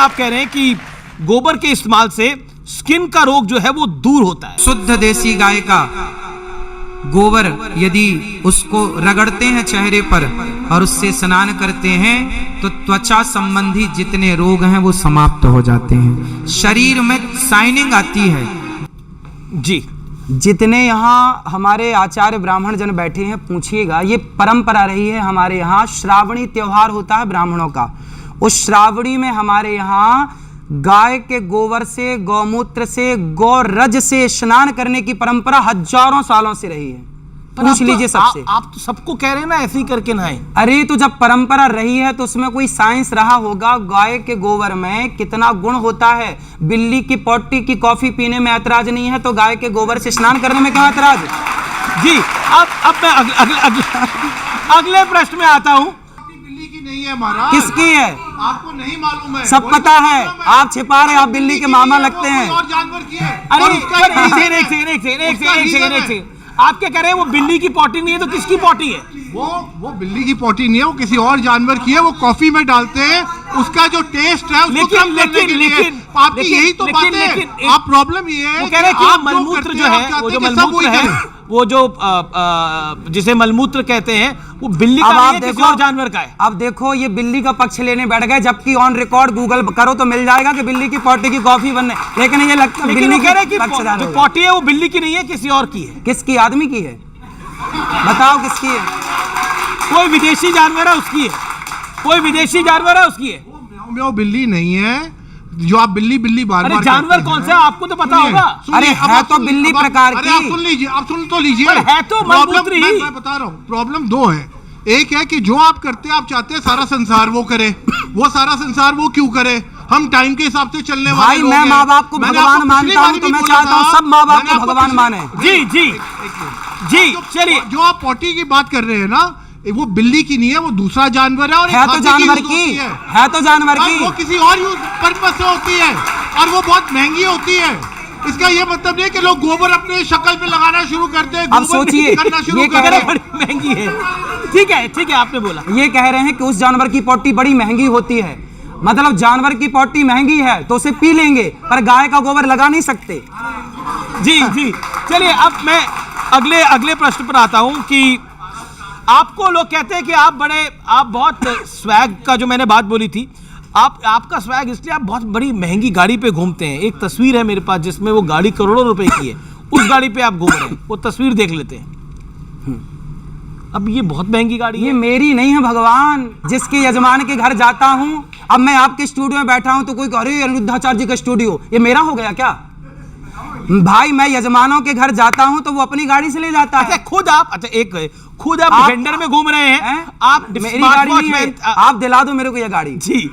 आप कह रहे हैं कि गोबर के इस्तेमाल से स्किन का रोग जो है वो दूर होता है। शुद्ध देसी गाय का गोबर यदि उसको रगड़ते हैं चेहरे पर और उससे स्नान करते हैं तो त्वचा संबंधी जितने रोग हैं वो समाप्त हो जाते हैं, शरीर में शाइनिंग आती है। जी, जितने यहाँ हमारे आचार्य ब्राह्मण जन बैठे हैं, पूछिएगा, ये परंपरा रही है हमारे यहाँ। श्रावणी त्योहार होता है ब्राह्मणों का, उस श्रावणी में हमारे यहाँ गाय के गोबर से, गौमूत्र से, गौरज से स्नान करने की परंपरा हजारों सालों से रही है। पूछ लीजिए सबसे। आप तो सबको कह रहे हैं ना ऐसे ही करके नहाएं। अरे तो जब परंपरा रही है तो उसमें कोई साइंस रहा होगा। गाय के गोबर में कितना गुण होता है। बिल्ली की पोटी की कॉफी पीने में ऐतराज नहीं है तो गाय के गोबर से स्नान करने में क्या ऐतराज? जी, अब मैं अगले प्रश्न में आता हूँ। बिल्ली की नहीं है महाराज। किसकी है? आपको नहीं मालूम है? सब पता है, आप छिपा रहे, आप बिल्ली के मामा लगते हैं। और जानवर की है। अरे एक सेकंड, आप क्या कह रहे हैं? वो बिल्ली की पोटी नहीं है तो किसकी पोटी है? वो बिल्ली की पोटी नहीं है, वो किसी और जानवर की है। वो कॉफी में डालते हैं, उसका जो टेस्ट है उसको कम करने के लिए। आपकी यही तो बात है। आप प्रॉब्लम ये है, वो कह रहे हैं कि मलमूत्र जो है, वो जो मलमूत्र है, वो जो जिसे मलमूत्र कहते हैं, वो बिल्ली का नहीं है, किसी और जानवर का है। अब देखो, ये बिल्ली का पक्ष लेने बैठ गए, जबकि ऑन रिकॉर्ड गूगल करो तो मिल जाएगा कि बिल्ली की पोटी की कॉफी बनने, लेकिन ये लगता है बिल्ली कह रहे हैं कि जो पोटी है वो बिल्ली की नहीं है, किसी और की है। किसकी? आदमी की है। बताओ किसकी है? कोई विदेशी जानवर है उसकी है, कोई विदेशी जानवर है उसकी है। वो बिल्ली नहीं है जो आप बिल्ली बिल्ली बार बार जानवर कौन सा है आपको तो पता होगा। अरे है तो बिल्ली प्रकार की। आप सुन लीजिए, आप सुन तो लीजिए। है तो मलमूत्र ही। मैं बता रहा हूँ, प्रॉब्लम दो है। एक है कि जो आप करते हैं, आप चाहते हैं सारा संसार वो करे। वो सारा संसार वो क्यों करे? हम टाइम के हिसाब से चलने वाले लोग हैं। मैं माँ बाप को भगवान मानता हूँ तो मैं चाहता हूँ सब माँ बाप को भगवान माने। जी जी जी, चलिए। जो आप पोटी की बात कर रहे हैं ना, वो बिल्ली की नहीं है, वो दूसरा जानवर है। और है तो जानवर की है तो जानवर की, वो किसी और यूज पर्पस से होती है और वो बहुत महंगी होती है। इसका ये मतलब नहीं कि लोग गोबर अपने शक्ल पे लगाना शुरू करते हैं। अब सोचिए, ये कह रहे हैं बड़ी महंगी है। ठीक है ठीक है, आपने बोला। ये कह रहे हैं कि उस जानवर की पोटी बड़ी महंगी होती है, मतलब जानवर की पोटी महंगी है तो उसे पी लेंगे, पर गाय का गोबर लगा नहीं सकते। जी जी, चलिए अब मैं अगले प्रश्न पर आता हूं कि आपको लोग कहते हैं कि आप बहुत स्वैग का, जो मैंने बात बोली थी, आपका स्वैग इसलिए आप बहुत बड़ी महंगी गाड़ी पे घूमते हैं। एक तस्वीर है मेरे पास जिसमें वो गाड़ी करोड़ों रुपए की है, उस गाड़ी पे आप घूम रहे हैं, वो तस्वीर देख लेते हैं। अब ये बहुत महंगी गाड़ी है। ये मेरी नहीं है भगवान, जिसके यजमान के घर जाता हूँ। अब मैं आपके स्टूडियो में बैठा हूँ तो कोई कह रही है अनिरुद्धाचार्य जी का स्टूडियो, ये मेरा हो गया क्या? भाई मैं यजमानों के घर जाता हूं तो वो अपनी गाड़ी से ले जाता है। खुद आप डिफेंडर में घूम रहे हैं। आप मेरी गाड़ी नहीं है, आप दिला दो मेरे को ये गाड़ी। जी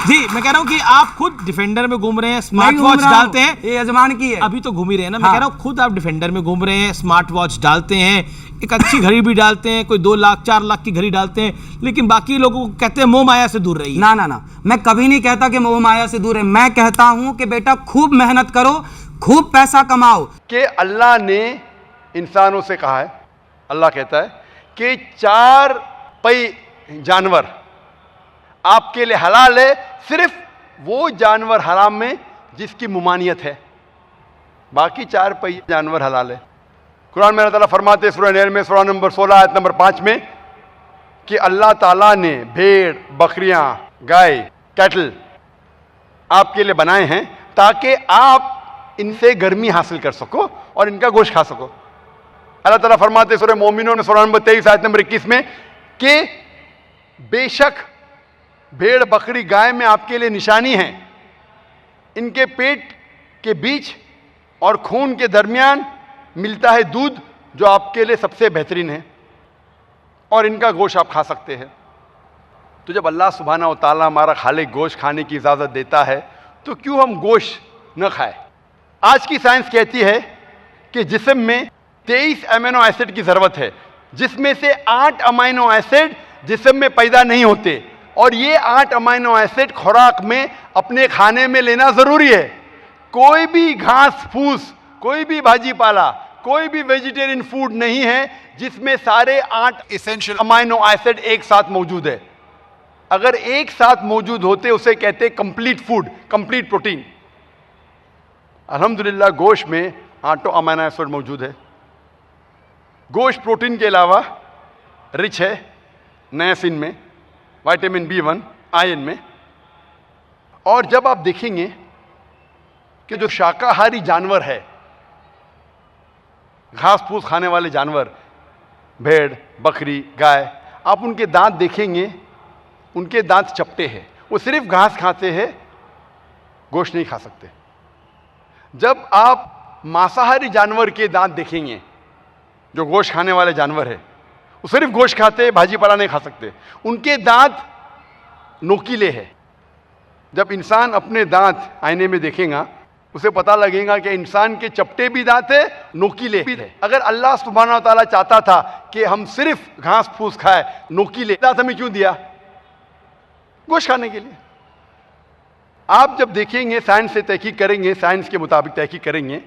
जी, मैं कह रहा हूं कि आप खुद डिफेंडर में घूम रहे हैं, स्मार्ट वॉच डालते हैं। ये यजमान की है। अभी तो घूम ही रहे हैं ना। मैं कह रहा हूं खुद आप डिफेंडर में घूम रहे हैं, स्मार्ट वॉच डालते हैं, एक अच्छी घड़ी भी डालते हैं, कोई 2 लाख 4 लाख की घड़ी डालते हैं, लेकिन बाकी लोगों को कहते हैं मोह माया से दूर रहिए। ना, मैं कभी नहीं कहता कि मोह माया से दूर है। मैं कहता हूं कि बेटा खूब मेहनत करो, खूब पैसा कमाओ। कि अल्लाह ने इंसानों से कहा है, अल्लाह कहता है कि 4 पई जानवर आपके लिए हलाल है, सिर्फ वो जानवर हराम में जिसकी मुमानियत है, बाकी 4 पई जानवर हलाल है। कुरान में अल्लाह ताला फरमाते सूरह नहल में सूरह नंबर 16 आयत नंबर 5 में कि अल्लाह ताला ने भेड़, बकरियां, गाय, कैटल आपके लिए बनाए हैं ताकि आप इनसे गर्मी हासिल कर सको और इनका गोश्त खा सको। अल्लाह ताला फरमाते सूरह मोमिनून में सूरह नंबर 23 आयत नंबर 21 में कि बेशक भेड़, बकरी, गाय में आपके लिए निशानी है, इनके पेट के बीच और खून के दरमियान मिलता है दूध जो आपके लिए सबसे बेहतरीन है और इनका गोश्त आप खा सकते हैं। तो जब अल्लाह सुब्हाना व तआला हमारा खालिक गोश्त खाने की इजाज़त देता है तो क्यों हम गोश्त न खाएं? आज की साइंस कहती है कि जिस्म में 23 अमीनो एसिड की ज़रूरत है, जिसमें से 8 अमीनो एसिड जिस्म में पैदा नहीं होते, और ये 8 अमीनो एसिड खुराक में अपने खाने में लेना ज़रूरी है। कोई भी घास फूस, कोई भी भाजी पाला, कोई भी वेजिटेरियन फूड नहीं है जिसमें सारे 8 एसेंशियल अमीनो एसिड एक साथ मौजूद है। अगर एक साथ मौजूद होते उसे कहते कंप्लीट फूड, कंप्लीट प्रोटीन। अल्हम्दुलिल्लाह गोश्त में 8 अमीनो एसिड मौजूद है। गोश्त प्रोटीन के अलावा रिच है नायसिन में, विटामिन B1, आयरन में। और जब आप देखेंगे कि जो शाकाहारी जानवर है, घास फूस खाने वाले जानवर, भेड़, बकरी, गाय, आप उनके दांत देखेंगे, उनके दांत चपटे हैं। वो सिर्फ घास खाते हैं, गोश्त नहीं खा सकते। जब आप मांसाहारी जानवर के दांत देखेंगे, जो गोश्त खाने वाले जानवर है, वो सिर्फ गोश्त खाते हैं, भाजी पाला नहीं खा सकते। उनके दांत नोकीले हैं। जब इंसान अपने दांत आईने में देखेगा, उसे पता लगेगा कि इंसान के चपटे भी दांत है, नोकीले भी है। अगर अल्लाह सुब्हानहू व तआला चाहता था कि हम सिर्फ घास फूस खाए, नोकीले दांत हमें क्यों दिया? गोश्त खाने के लिए। आप जब देखेंगे, साइंस से तहकीक करेंगे, साइंस के मुताबिक तहकीक करेंगे,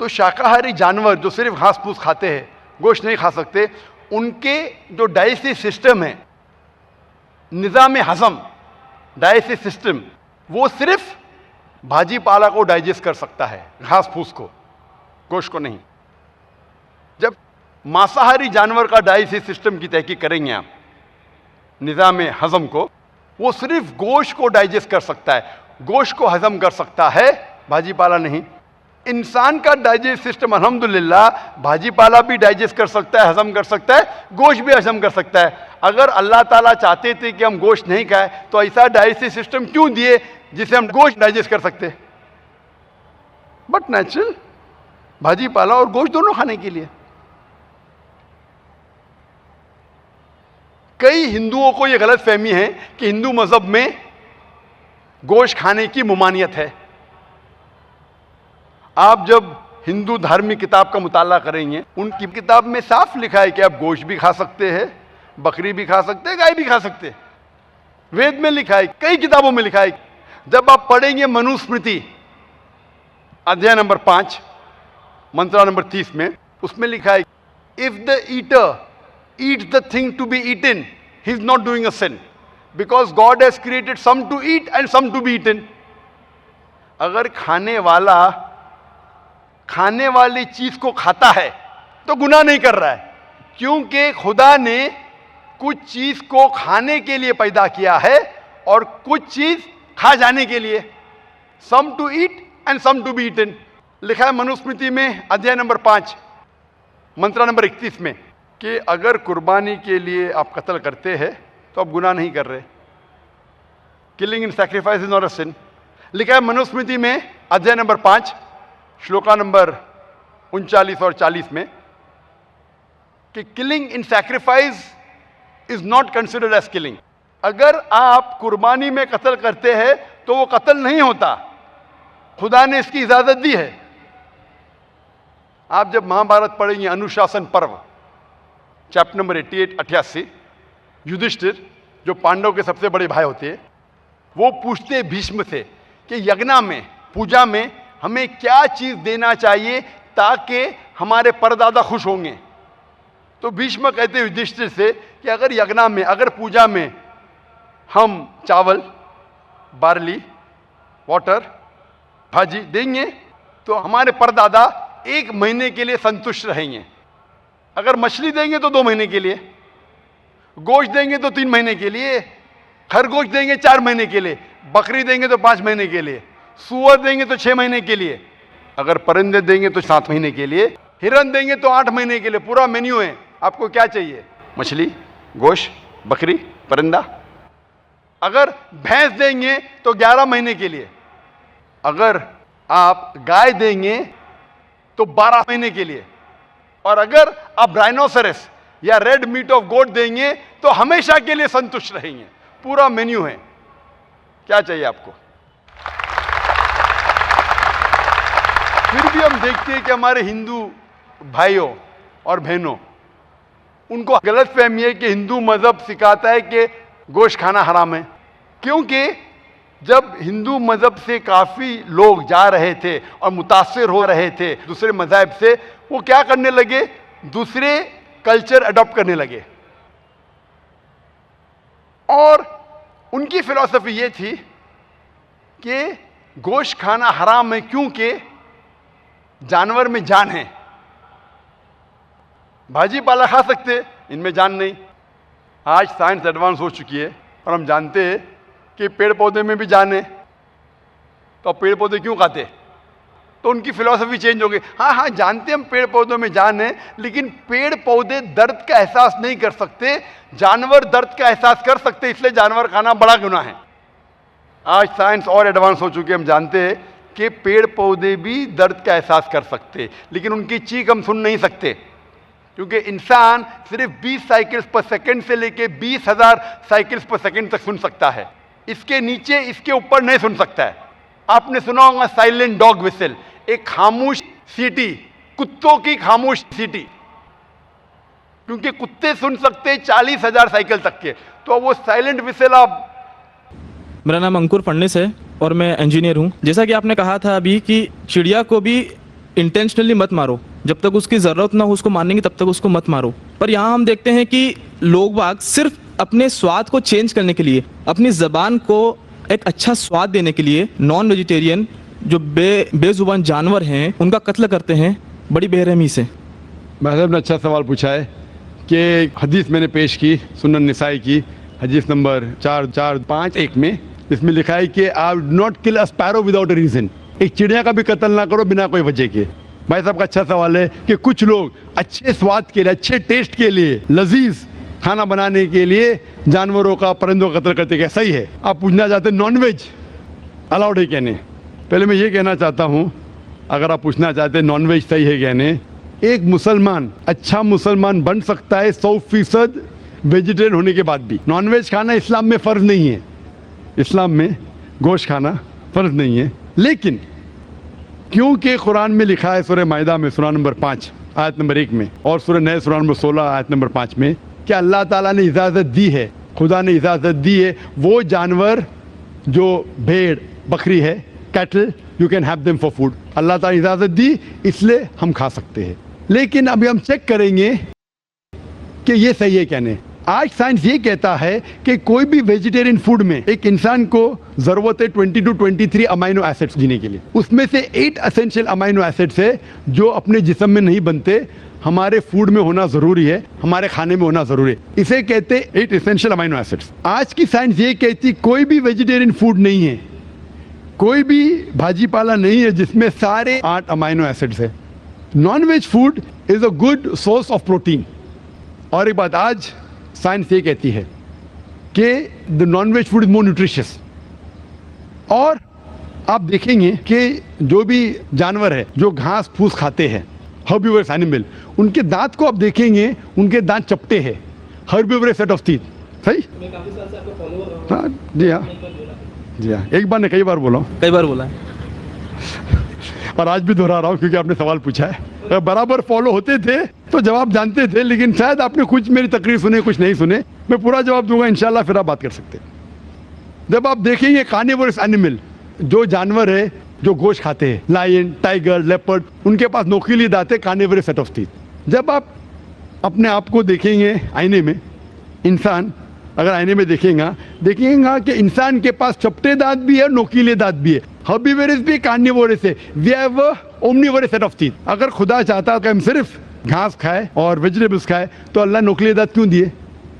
तो शाकाहारी जानवर जो सिर्फ घास फूस खाते हैं, गोश्त नहीं खा सकते, उनके जो डाइजेस्टिव सिस्टम है, निज़ाम हज़म, डाइजेस्टिव सिस्टम, वो सिर्फ भाजी पाला को डाइजेस्ट कर सकता है, घास फूस को, गोश्त को नहीं। जब मांसाहारी जानवर का डाइजेस्टिव सिस्टम की तहकीक करेंगे आप, निज़ाम हज़म को, वो सिर्फ गोश्त को डाइजेस्ट कर सकता है, गोश्त को हजम कर सकता है, भाजी पाला नहीं। इंसान का डाइजेस्ट सिस्टम अल्हम्दुलिल्लाह भाजी पाला भी डाइजेस्ट कर सकता है, हजम कर सकता है, गोश्त भी हजम कर सकता है। अगर अल्लाह ताला चाहते थे कि हम गोश्त नहीं खाएं, तो ऐसा डाइजेस्टिव सिस्टम क्यों दिए जिसे हम गोश्त डाइजेस्ट कर सकते? बट नेचुरल भाजी पाला और गोश्त दोनों खाने के लिए। कई हिंदुओं को यह गलत फहमी है कि हिंदू मजहब में गोश्त खाने की मुमानियत है। आप जब हिंदू धार्मिक किताब का मुताला करेंगे, उनकी किताब में साफ लिखा है कि आप गोश्त भी खा सकते हैं, बकरी भी खा सकते हैं, गाय भी खा सकते हैं। वेद में लिखा है, कई किताबों में लिखा है। जब आप पढ़ेंगे मनुस्मृति अध्याय नंबर 5 मंत्रा नंबर 30 में, उसमें लिखा है, if the eater eats the thing to be eaten, he is not doing a sin, because God has created some to eat and some to be eaten. अगर खाने वाला खाने वाली चीज को खाता है तो गुनाह नहीं कर रहा है, क्योंकि खुदा ने कुछ चीज को खाने के लिए पैदा किया है और कुछ चीज खा जाने के लिए। some to eat and some to be eaten लिखा है मनुस्मृति में अध्याय नंबर 5 मंत्रा नंबर 31 में कि अगर कुर्बानी के लिए आप कत्ल करते हैं तो आप गुनाह नहीं कर रहे। Killing in sacrifice is not a sin लिखा है मनुस्मृति में अध्याय नंबर 5 श्लोका नंबर 39 और 40 में कि killing in sacrifice is not considered as killing. अगर आप कुर्बानी में कत्ल करते हैं तो वो कत्ल नहीं होता, खुदा ने इसकी इजाजत दी है। आप जब महाभारत पढ़ेंगे अनुशासन पर्व चैप्टर नंबर 88 युधिष्ठिर जो पांडव के सबसे बड़े भाई होते हैं, वो पूछते भीष्म से कि यज्ञ में, पूजा में हमें क्या चीज देना चाहिए ताकि हमारे परदादा खुश होंगे। तो भीष्म कहते युधिष्ठिर से कि अगर यज्ञ में, अगर पूजा में हम चावल, बार्ली, वाटर, भाजी देंगे तो हमारे परदादा 1 महीने के लिए संतुष्ट रहेंगे। अगर मछली देंगे तो 2 महीने के लिए, गोश्त देंगे तो 3 महीने के लिए, खरगोश देंगे 4 महीने के लिए, बकरी देंगे तो 5 महीने के लिए, सूअर देंगे तो 6 महीने के लिए, अगर परिंदे देंगे तो 7 महीने के लिए, हिरन देंगे तो 8 महीने के लिए। पूरा मेन्यू है, आपको क्या चाहिए? मछली, गोश्त, बकरी, परिंदा। अगर भैंस देंगे तो 11 महीने के लिए, अगर आप गाय देंगे तो 12 महीने के लिए, और अगर आप राइनोसरस या रेड मीट ऑफ गोट देंगे तो हमेशा के लिए संतुष्ट रहेंगे। पूरा मेन्यू है, क्या चाहिए आपको? फिर भी हम देखते हैं कि हमारे हिंदू भाइयों और बहनों, उनको गलत फहमी है कि हिंदू मजहब सिखाता है कि गोश्त खाना हराम है। क्योंकि जब हिंदू मजहब से काफी लोग जा रहे थे और मुतासिर हो रहे थे दूसरे मजहब से, वो क्या करने लगे? दूसरे कल्चर अडॉप्ट करने लगे। और उनकी फिलॉसफी ये थी कि गोश्त खाना हराम है क्योंकि जानवर में जान है। भाजी पाला खा सकते, इनमें जान नहीं। आज साइंस एडवांस हो चुकी है और हम जानते हैं कि पेड़ पौधे में भी जान है, तो पेड़ पौधे क्यों खाते? तो उनकी फिलॉसफी चेंज हो गई। हाँ, जानते हम पेड़ पौधों में जान है, लेकिन पेड़ पौधे दर्द का एहसास नहीं कर सकते, जानवर दर्द का एहसास कर सकते, इसलिए जानवर खाना बड़ा गुनाह है। आज साइंस और एडवांस हो चुकी है, हम जानते हैं कि पेड़ पौधे भी दर्द का एहसास कर सकते, लेकिन उनकी चीख हम सुन नहीं सकते, क्योंकि इंसान सिर्फ 20 साइकिल्स पर सेकंड से लेके 20,000 साइकिल्स पर सेकंड तक सुन सकता है। इसके नीचे, इसके ऊपर नहीं सुन सकता है। आपने सुना होगा साइलेंट डॉग विसल, एक खामोश सीटी, कुत्तों की खामोश सीटी, क्योंकि कुत्ते सुन सकते 40,000 साइकिल तक के, तो वो साइलेंट विसल आप। मेरा नाम अंकुर फडणीस है और मैं इंजीनियर हूँ। जैसा कि आपने कहा था अभी कि चिड़िया को भी इंटेंशनली मत मारो, जब तक उसकी ज़रूरत ना हो उसको मारने की तब तक उसको मत मारो। पर यहाँ हम देखते हैं कि लोग बाग सिर्फ अपने स्वाद को चेंज करने के लिए, अपनी ज़बान को एक अच्छा स्वाद देने के लिए नॉन वेजिटेरियन जो बेजुबान जानवर हैं उनका कत्ल करते हैं बड़ी बेरहमी से। भाई साहब ने अच्छा सवाल पूछा है कि हदीस मैंने पेश की सुनन निसाई की हदीस नंबर 4451 में, इसमें लिखा है कि आप not kill a sparrow without a reason, एक चिड़िया का भी कत्ल ना करो बिना कोई वजह के। भाई साहब का अच्छा सवाल है कि कुछ लोग अच्छे स्वाद के लिए, अच्छे टेस्ट के लिए, लजीज खाना बनाने के लिए जानवरों का, परिंदों का कत्ल करते, क्या सही है? आप पूछना चाहते नॉन वेज अलाउड है कहने, पहले मैं ये कहना चाहता हूँ, अगर आप पूछना चाहते नॉन वेज सही है कहने, एक मुसलमान अच्छा मुसलमान बन सकता है 100% वेजिटेरियन होने के बाद भी। नॉन वेज खाना इस्लाम में फ़र्ज नहीं है, इस्लाम में गोश्त खाना फ़र्ज नहीं है, लेकिन क्योंकि कुरान में लिखा है सूरह माइदा में सूरह नंबर 5 आयत नंबर 1 में और सूरह नए सूरह नंबर 16 आयत नंबर 5 में कि अल्लाह ताला ने इजाज़त दी है, खुदा ने इजाज़त दी है, वो जानवर जो भेड़ बकरी है, cattle, you can have them for food, अल्लाह ताला इजाज़त दी इसलिए हम खा सकते हैं। लेकिन अभी हम चेक करेंगे कि ये सही है क्या नहीं। आज साइंस ये कहता है कि कोई भी वेजिटेरियन फूड में एक इंसान को ज़रूरत है 20 to 23 अमाइनो एसिड्स जीने के लिए, उसमें से 8 एसेंशियल अमाइनो एसिड्स है जो अपने जिस्म में नहीं बनते, हमारे फूड में होना ज़रूरी है, हमारे खाने में होना ज़रूरी है, इसे कहते 8 एसेंशियल अमाइनो एसिड्स। आज की साइंस ये कहती कोई भी वेजिटेरियन फूड नहीं है, कोई भी भाजी पाला नहीं है जिसमें सारे 8 अमाइनो एसिड्स है। Non veg food is a good source of protein. और एक बात आज साइंस ये कहती है कि the non veg food is more nutritious. और आप देखेंगे कि जो भी जानवर है जो घास फूस खाते हैं, हर्बिवरस एनिमल, उनके दांत को आप देखेंगे, उनके दांत चपटे हैं, हर्बिवरस सेट ऑफ टीथ। सही? हाँ जी, हाँ जी, हाँ, एक बार ने कई बार बोला, कई बार बोला है और आज भी दोहरा रहा हूँ क्योंकि आपने सवाल पूछा है। अगर बराबर फॉलो होते थे तो जवाब जानते थे, लेकिन शायद आपने कुछ मेरी तकरीर सुने, कुछ नहीं सुने। मैं पूरा जवाब दूंगा इंशाल्लाह, फिर आप बात कर सकते हैं। जब आप देखेंगे कार्निवोरस एनिमल, जो जानवर है जो गोश्त खाते हैं, लायन, टाइगर, लेपर्ड, उनके पास नोकीली दांत है, कार्निवोरस सेट ऑफ टीथ। जब आप अपने आप को देखेंगे आईने में, इंसान अगर आईने में देखेंगे कि इंसान के पास चपटे दांत भी है, नोकीले दांत भी है, हर्बिवोरस भी, कार्निवोरस है, we have omnivorous set of teeth. अगर खुदा चाहता कि हम सिर्फ घास खाए और वेजिटेबल्स खाए तो अल्लाह नोकीले दांत क्यों दिए?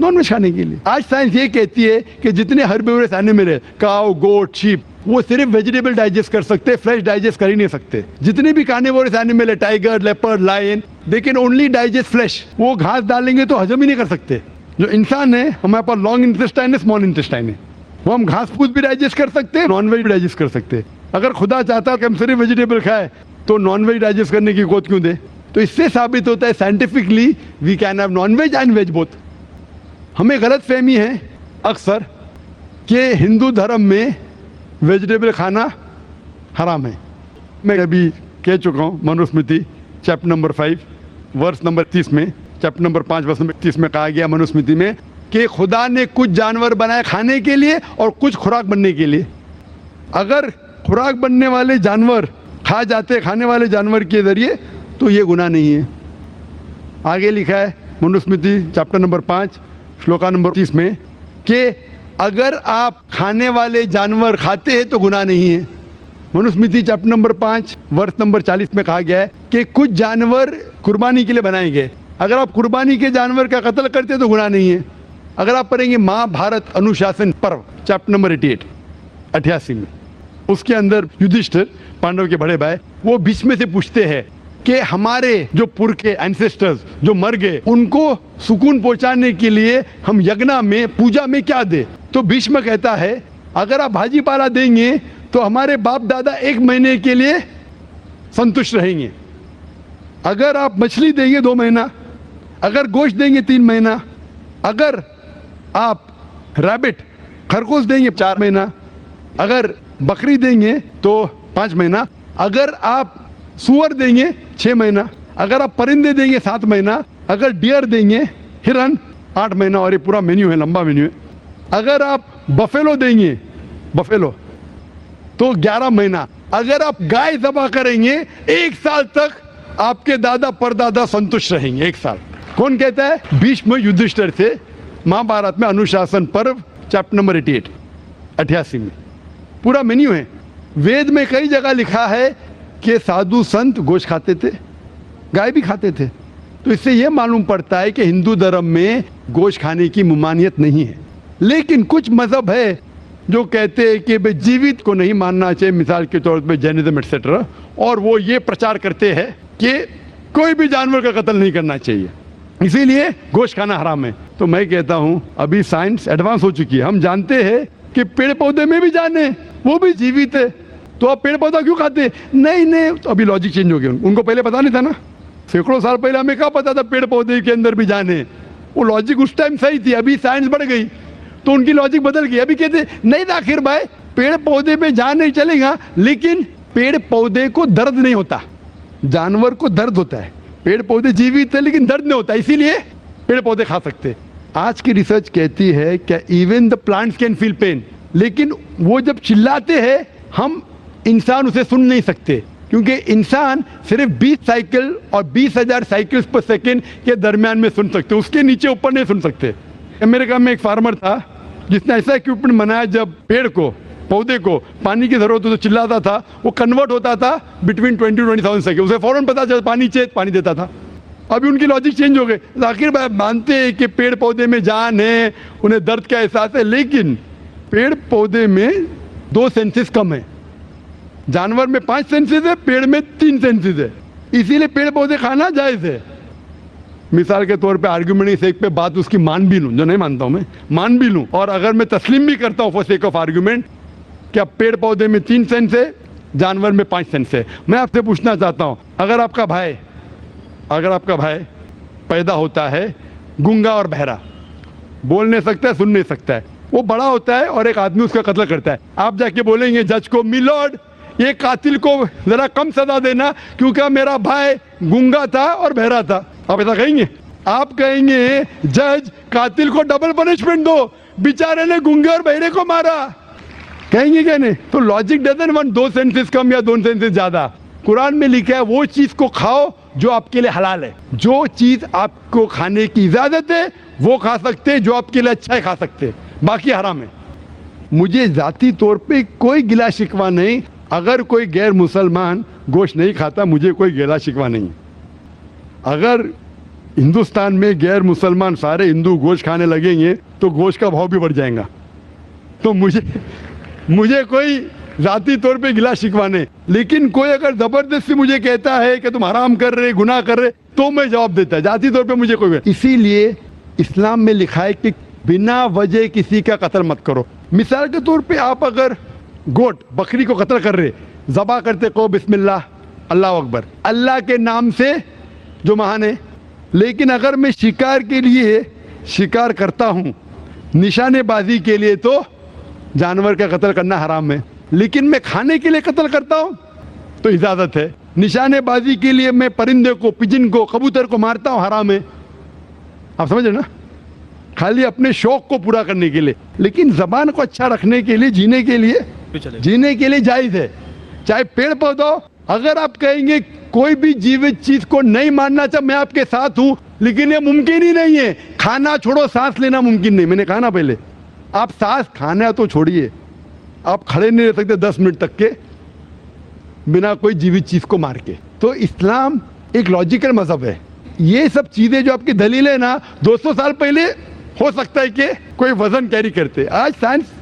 नॉन वेज खाने के लिए। आज साइंस ये कहती है कि जितने हर्बिवोरस एनिमल है, काऊ, गोट, शीप, वो सिर्फ वेजिटेबल डाइजेस्ट कर सकते, फ्रेश डाइजेस्ट कर ही नहीं सकते। जितने भी कार्निवोरस एनिमल है, tiger, leopard, lion, they can only digest flesh. वो घास डालेंगे तो हजम ही नहीं कर सकते। जो इंसान है, हमारे पास लॉन्ग इंटेस्टाइन है, स्मॉल इंटेस्टाइन है, वो हम घास फूस भी डाइजेस्ट कर सकते हैं, नॉन वेज भी डाइजेस्ट कर सकते हैं। अगर खुदा चाहता कि हम सिर्फ वेजिटेबल खाए तो नॉन वेज डाइजेस्ट करने की गोद क्यों दे? तो इससे साबित होता है scientifically we can have non veg and veg both. हमें गलत फहमी है अक्सर कि हिंदू धर्म में वेजिटेबल खाना हराम है। मैं अभी कह चुका हूँ, Manusmriti chapter number 5 verse number 30 में, चैप्टर नंबर 5 वर्स नंबर 30 में कहा गया मनुस्मृति में कि खुदा ने कुछ जानवर बनाए खाने के लिए और कुछ खुराक बनने के लिए। अगर खुराक बनने वाले जानवर खा जाते खाने वाले जानवर के जरिए तो ये गुनाह नहीं है। आगे लिखा है Manusmriti chapter number 5 shloka number 30 में कि अगर आप खाने वाले जानवर खाते हैं तो गुनाह नहीं है। मनुस्मृति चैप्टर नंबर 5 वर्ष नंबर 40 में कहा गया है कि कुछ जानवर कुर्बानी के लिए बनाए गए, अगर आप कुर्बानी के जानवर का कत्ल करते हैं तो गुनाह नहीं है। अगर आप पढ़ेंगे महाभारत अनुशासन पर्व चैप्टर नंबर 88 में, उसके अंदर युधिष्ठिर पांडव के बड़े भाई वो बीच में से पूछते हैं कि हमारे जो पुरखे एंसेस्टर्स जो मर गए उनको सुकून पहुंचाने के लिए हम यज्ञ में पूजा में क्या दे। तो भीष्म कहता है अगर आप भाजी पाला देंगे तो हमारे बाप दादा 1 महीने के लिए संतुष्ट रहेंगे। अगर आप मछली देंगे 2 महीना, अगर गोश्त देंगे 3 महीना, अगर आप रैबिट खरगोश देंगे 4 महीना, अगर बकरी देंगे तो 5 महीना, अगर आप सुअर देंगे 6 महीना, अगर आप परिंदे देंगे 7 महीना, अगर डियर देंगे हिरन 8 महीना। और ये पूरा मेन्यू है, लंबा मेन्यू है। अगर आप बफेलो देंगे बफेलो तो 11 महीना। अगर आप गाय ज़बह करेंगे 1 साल तक आपके दादा परदादा संतुष्ट रहेंगे। 1 साल। कौन कहता है? भीष्म युधिष्ठिर से महाभारत में अनुशासन पर्व चैप्टर नंबर 88 में पूरा मेन्यू है। वेद में कई जगह लिखा है कि साधु संत गोश्त खाते थे, गाय भी खाते थे। तो इससे यह मालूम पड़ता है कि हिंदू धर्म में गोश्त खाने की ममानियत नहीं है। लेकिन कुछ मजहब है जो कहते हैं कि भाई जीवित को नहीं मानना चाहिए, मिसाल के तौर पे जैनिज्म एक्सेट्रा, और वो ये प्रचार करते हैं कि कोई भी जानवर का कत्ल नहीं करना चाहिए, इसीलिए गोश्त खाना हराम है। तो मैं कहता हूँ अभी साइंस एडवांस हो चुकी है, हम जानते हैं कि पेड़ पौधे में भी जान है, वो भी जीवित है, तो आप पेड़ पौधा क्यों खाते? नहीं, तो अभी लॉजिक चेंज हो गया। उनको पहले पता नहीं था ना, सैकड़ों साल पहले हमें क्या पता था पेड़ पौधे के अंदर भी जान है। वो लॉजिक उस टाइम सही थी, अभी साइंस बढ़ गई तो उनकी लॉजिक बदल गई। अभी कहते नहीं आखिर भाई पेड़ पौधे में जान नहीं चलेगा, लेकिन पेड़ पौधे को दर्द नहीं होता, जानवर को दर्द होता है। पेड़ पौधे जीवित है लेकिन दर्द नहीं होता, इसीलिए पेड़ पौधे खा सकते। आज की रिसर्च कहती है कि even the plants can feel pain, लेकिन वो जब चिल्लाते हैं हम इंसान उसे सुन नहीं सकते, क्योंकि इंसान सिर्फ 20 साइकिल और 20,000 साइकिल्स पर सेकेंड के दरमियान में सुन सकते, उसके नीचे ऊपर नहीं सुन सकते। अमेरिका में एक फार्मर था जिसने ऐसा इक्विपमेंट बनाया, जब पेड़ को पौधे को पानी की जरूरत हो तो चिल्लाता था, वो कन्वर्ट होता था बिटवीन 20 to 20,000 सेकेंड, उसे फौरन पता चला पानी चाहिए, पानी देता था। अभी उनकी लॉजिक चेंज हो गई। आखिर भाई मानते हैं कि पेड़ पौधे में जान है, उन्हें दर्द का एहसास है, लेकिन पेड़ पौधे में 2 सेंसेस कम है, जानवर में 5 सेंसेस है, पेड़ में 3 सेंसेस है, इसीलिए पेड़ पौधे खाना जायज है। मिसाल के तौर पे आर्ग्यूमेंट की सेक पे बात उसकी मान भी लूं, जो नहीं मानता हूं मैं, मान भी लूं, और अगर मैं तस्लीम भी करता हूं फॉर सेक ऑफ आर्ग्यूमेंट क्या पेड़ पौधे में 3 सेंस है, जानवर में 5 सेंस है। मैं आपसे पूछना चाहता हूं, अगर आपका भाई पैदा होता है गूंगा और बहरा, बोल नहीं सकता है, सुन नहीं सकता है, वो बड़ा होता है और एक आदमी उसका कत्ल करता है, आप जाके बोलेंगे जज को, मिलॉर्ड ये कातिल को जरा कम सजा देना क्योंकि मेरा भाई गूंगा था और बहरा था, आप ऐसा कहेंगे? आप कहेंगे जज कातिल को डबल पनिशमेंट दो, बेचारे ने गूंगे और बहरे को मारा, कहेंगे क्या? नहीं। तो लॉजिक डजंट वांट 2 सेंसेस कम या 2 सेंसेस ज्यादा। कुरान में लिखा है वो चीज को खाओ जो आपके लिए हलाल है, जो चीज आपको खाने की इजाजत है वो खा सकते हैं, जो आपके लिए अच्छा है खा सकते हैं, बाकी हराम है। मुझे जाती तौर पे कोई गिला शिकवा नहीं, अगर कोई गैर मुसलमान गोश्त नहीं खाता मुझे कोई गिला शिकवा नहीं। अगर हिंदुस्तान में गैर मुसलमान सारे हिंदू गोश्त खाने लगेंगे तो गोश्त का भाव भी बढ़ जाएगा। तो मुझे कोई जाती तौर पे गिला शिकवा नहीं, लेकिन कोई अगर जबरदस्ती मुझे कहता है कि तुम हराम कर रहे, गुनाह कर रहे, तो मैं जवाब देता। जाती तौर पे मुझे कोई, इसीलिए इस्लाम में लिखा है कि बिना वजह किसी का कत्ल मत करो। मिसाल के तौर पे आप अगर गोट बकरी को कत्ल कर रहे, ज़बा करते को बिस्मिल्लाह अल्लाह अकबर, अल्लाह के नाम से जो महान है, लेकिन अगर मैं शिकार के लिए शिकार करता हूँ, निशानेबाजी के लिए, तो जानवर का कत्ल करना हराम है। लेकिन मैं खाने के लिए कत्ल करता हूँ तो इजाज़त है। निशानेबाजी के लिए मैं परिंदे को, पिजन को, कबूतर को मारता हूँ, हराम है। आप समझ रहे ना? खाली अपने शौक को पूरा करने के लिए, लेकिन जबान को अच्छा रखने के लिए, जीने के लिए जायज है। चाहे पेड़ पौधा, अगर आप कहेंगे कोई भी जीवित चीज को नहीं मानना चाहिए, मैं आपके साथ हूं, लेकिन ये मुमकिन ही नहीं है। खाना छोड़ो, सांस लेना मुमकिन नहीं, मैंने कहा ना पहले, आप सांस खाना तो छोड़िए, आप खड़े नहीं रह सकते 10 मिनट तक के बिना कोई जीवित चीज को मार के। तो इस्लाम एक लॉजिकल मजहब है। ये सब चीजें जो आपकी दलील है ना, 200 साल पहले हो सकता है कि कोई वजन कैरी करते, आज साइंस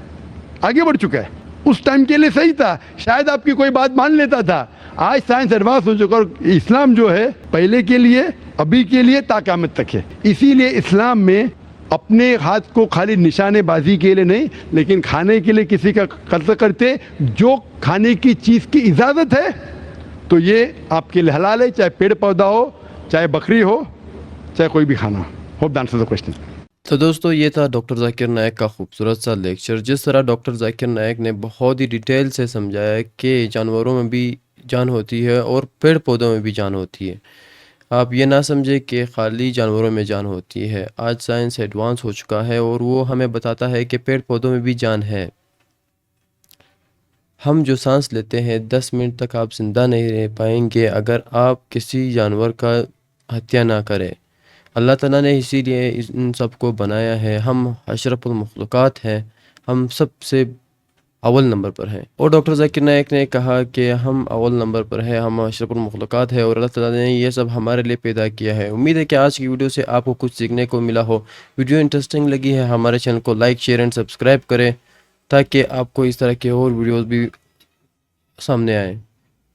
आगे बढ़ चुका है। उस टाइम के लिए सही था, शायद आपकी कोई बात मान लेता था। आज साइंस एडवांस हो चुका और इस्लाम जो है पहले के लिए, अभी के लिए, ता क़यामत तक है। इसीलिए इस्लाम में अपने हाथ को खाली निशानेबाजी के लिए नहीं, लेकिन खाने के लिए किसी का कत्ल करते, जो खाने की चीज़ की इजाज़त है तो ये आपके लिए हलाल है, चाहे पेड़ पौधा हो, चाहे बकरी हो, चाहे कोई भी खाना। Hope that answers the question. तो दोस्तों ये था डॉक्टर जाकिर नायक का खूबसूरत सा लेक्चर। जिस तरह डॉक्टर जाकिर नायक ने बहुत ही डिटेल से समझाया कि जानवरों में भी जान होती है और पेड़ पौधों में भी जान होती है। आप ये ना समझे कि खाली जानवरों में जान होती है। आज साइंस एडवांस हो चुका है और वो हमें बताता है कि पेड़ पौधों में भी जान है। हम जो सांस लेते हैं 10 मिनट तक आप ज़िंदा नहीं रह पाएंगे अगर आप किसी जानवर का हत्या ना करें। अल्लाह ताला ने इसीलिए इन सबको बनाया है। हम अशरफुल मखलूक़ात हैं, हम सबसे अव्वल नंबर पर हैं। और डॉक्टर जाकिर नायक ने कहा कि हम अव्वल नंबर पर हैं, हम अशरफुल मखलूक़ात हैं और अल्लाह ताला ने ये सब हमारे लिए पैदा किया है। उम्मीद है कि आज की वीडियो से आपको कुछ सीखने को मिला हो। वीडियो इंटरेस्टिंग लगी है, हमारे चैनल को लाइक, शेयर एंड सब्सक्राइब करें ताकि आपको इस तरह के और वीडियोस भी सामने आए।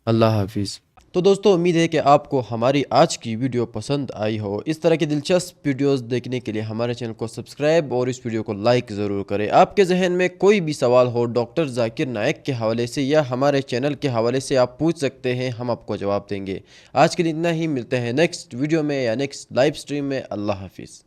अल्लाह हाफिज़। तो दोस्तों उम्मीद है कि आपको हमारी आज की वीडियो पसंद आई हो। इस तरह की दिलचस्प वीडियोस देखने के लिए हमारे चैनल को सब्सक्राइब और इस वीडियो को लाइक ज़रूर करें। आपके जहन में कोई भी सवाल हो डॉक्टर जाकिर नायक के हवाले से या हमारे चैनल के हवाले से आप पूछ सकते हैं, हम आपको जवाब देंगे। आज के लिए इतना ही, मिलते हैं नेक्स्ट वीडियो में या नेक्स्ट लाइव स्ट्रीम में। अल्लाह हाफिज़।